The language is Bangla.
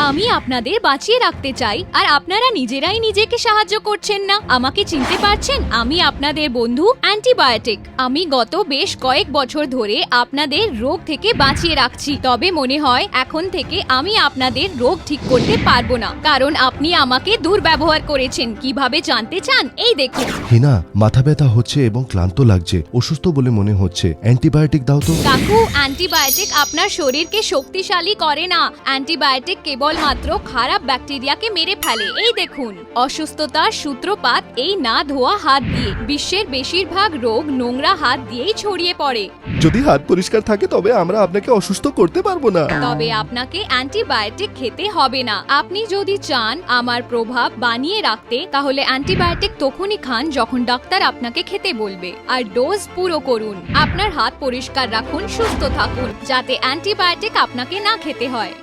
আমি আপনাদের বাঁচিয়ে রাখতে চাই আর আপনারা নিজেরাই নিজেকে সাহায্য করছেন না। আমাকে চিনতে পারছেন? আমি আপনাদের বন্ধু অ্যান্টিবায়োটিক। আমি গত বেশ কয়েক বছর ধরে আপনাদের রোগ থেকে বাঁচিয়ে রাখছি। তবে মনে হয় এখন থেকে আমি আপনাদের রোগ ঠিক করতে পারবো না, কারণ আপনি আমাকে দুর্ব্যবহার করেছেন। কিভাবে জানতে চান? এই দেখুন। হিনা, মাথা ব্যথা হচ্ছে এবং ক্লান্ত লাগছে, অসুস্থ বলে মনে হচ্ছে। অ্যান্টিবায়োটিক দাও তো। কাকু, অ্যান্টিবায়োটিক আপনার শরীরকে শক্তিশালী করে না। অ্যান্টিবায়োটিক কেবলমাত্র খারাপ ব্যাকটেরিয়াকে মেরে ফেলে। এই দেখুন, অসুস্থতার সূত্রপাত এই না ধোয়া হাত দিয়ে। বিশ্বের বেশিরভাগ রোগ নোংরা হাত দিয়েই ছড়িয়ে পড়ে। যদি হাত পরিষ্কার থাকে তবে আমরা আপনাকে অসুস্থ করতে পারবো না। তবে আপনাকে অ্যান্টিবায়োটিক খেতে হবে না। আপনি যদি চান আমার প্রভাব বানিয়ে রাখতে, তাহলে অ্যান্টিবায়োটিক তখনই খান যখন ডাক্তার আপনাকে খেতে বলবে। আর ডোজ পুরো করুন। আপনার হাত পরিষ্কার রাখুন, সুস্থ থাকুন, যাতে অ্যান্টিবায়োটিক আপনাকে না খেতে হয়।